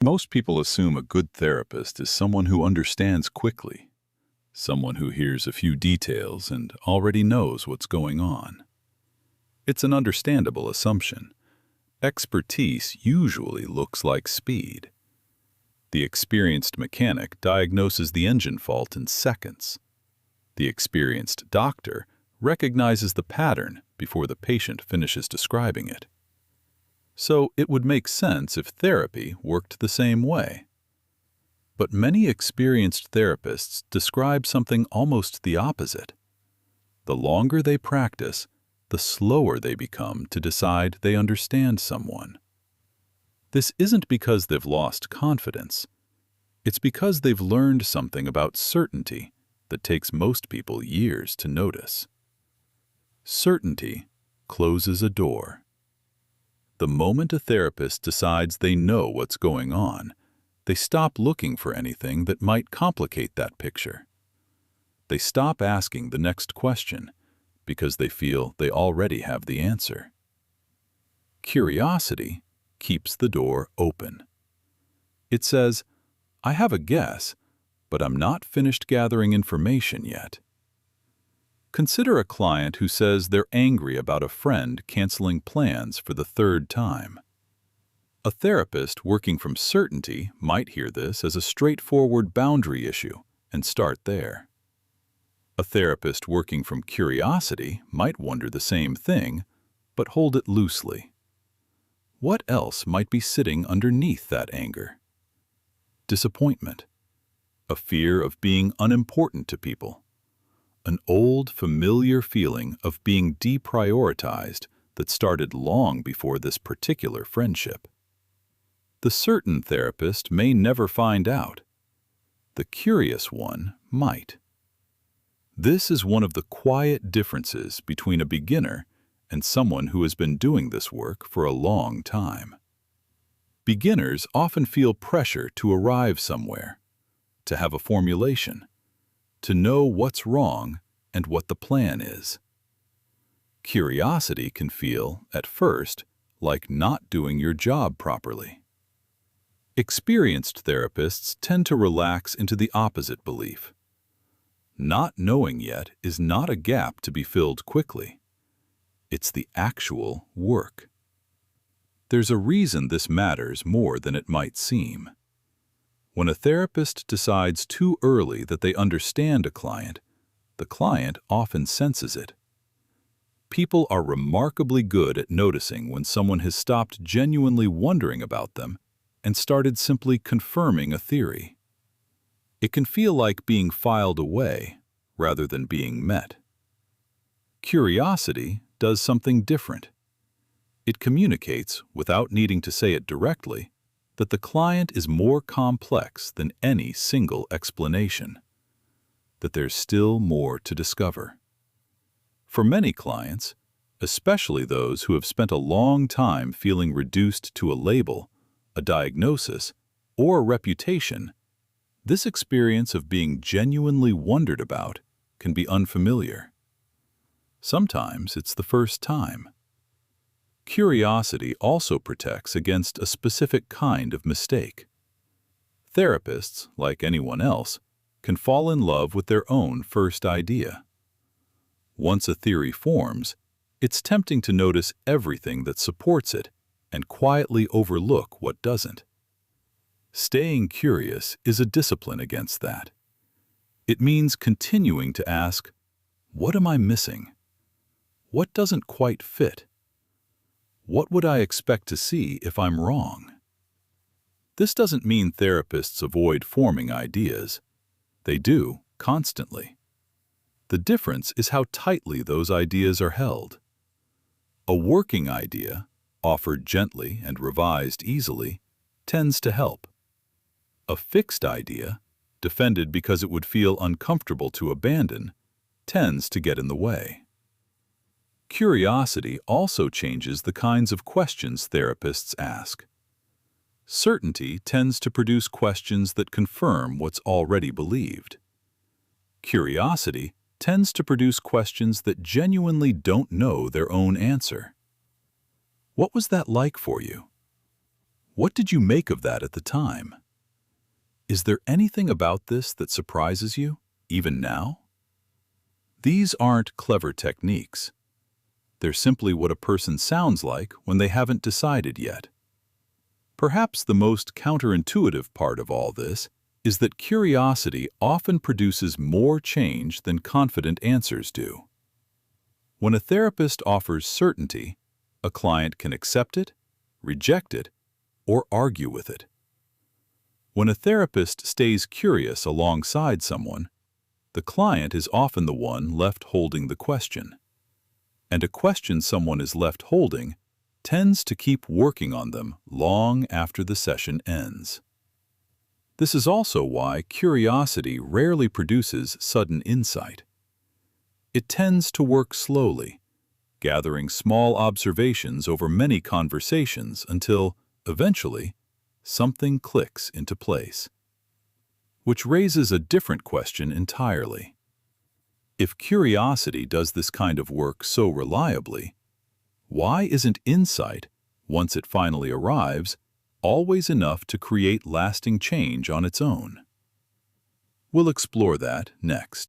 Most people assume a good therapist is someone who understands quickly, someone who hears a few details and already knows what's going on. It's an understandable assumption. Expertise usually looks like speed. The experienced mechanic diagnoses the engine fault in seconds. The experienced doctor recognizes the pattern before the patient finishes describing it. So it would make sense if therapy worked the same way. But many experienced therapists describe something almost the opposite. The longer they practice, the slower they become to decide they understand someone. This isn't because they've lost confidence. It's because they've learned something about certainty that takes most people years to notice. Certainty closes a door. The moment a therapist decides they know what's going on, they stop looking for anything that might complicate that picture. They stop asking the next question because they feel they already have the answer. Curiosity keeps the door open. It says, "I have a guess, but I'm not finished gathering information yet." Consider a client who says they're angry about a friend canceling plans for the third time. A therapist working from certainty might hear this as a straightforward boundary issue and start there. A therapist working from curiosity might wonder the same thing, but hold it loosely. What else might be sitting underneath that anger? Disappointment, a fear of being unimportant to people, an old, familiar feeling of being deprioritized that started long before this particular friendship. The certain therapist may never find out. The curious one might. This is one of the quiet differences between a beginner and someone who has been doing this work for a long time. Beginners often feel pressure to arrive somewhere, to have a formulation, to know what's wrong and what the plan is. Curiosity can feel, at first, like not doing your job properly. Experienced therapists tend to relax into the opposite belief. Not knowing yet is not a gap to be filled quickly. It's the actual work. There's a reason this matters more than it might seem. When a therapist decides too early that they understand a client, the client often senses it. People are remarkably good at noticing when someone has stopped genuinely wondering about them and started simply confirming a theory. It can feel like being filed away rather than being met. Curiosity does something different. It communicates, without needing to say it directly, that the client is more complex than any single explanation, that there's still more to discover. For many clients, especially those who have spent a long time feeling reduced to a label, a diagnosis, or a reputation, this experience of being genuinely wondered about can be unfamiliar. Sometimes it's the first time. Curiosity also protects against a specific kind of mistake. Therapists, like anyone else, can fall in love with their own first idea. Once a theory forms, it's tempting to notice everything that supports it and quietly overlook what doesn't. Staying curious is a discipline against that. It means continuing to ask, what am I missing? What doesn't quite fit? What would I expect to see if I'm wrong? This doesn't mean therapists avoid forming ideas. They do, constantly. The difference is how tightly those ideas are held. A working idea, offered gently and revised easily, tends to help. A fixed idea, defended because it would feel uncomfortable to abandon, tends to get in the way. Curiosity also changes the kinds of questions therapists ask. Certainty tends to produce questions that confirm what's already believed. Curiosity tends to produce questions that genuinely don't know their own answer. What was that like for you? What did you make of that at the time? Is there anything about this that surprises you, even now? These aren't clever techniques. They're simply what a person sounds like when they haven't decided yet. Perhaps the most counterintuitive part of all this is that curiosity often produces more change than confident answers do. When a therapist offers certainty, a client can accept it, reject it, or argue with it. When a therapist stays curious alongside someone, the client is often the one left holding the question. And a question someone is left holding tends to keep working on them long after the session ends. This is also why curiosity rarely produces sudden insight. It tends to work slowly, gathering small observations over many conversations until, eventually, something clicks into place. Which raises a different question entirely. If curiosity does this kind of work so reliably, why isn't insight, once it finally arrives, always enough to create lasting change on its own? We'll explore that next.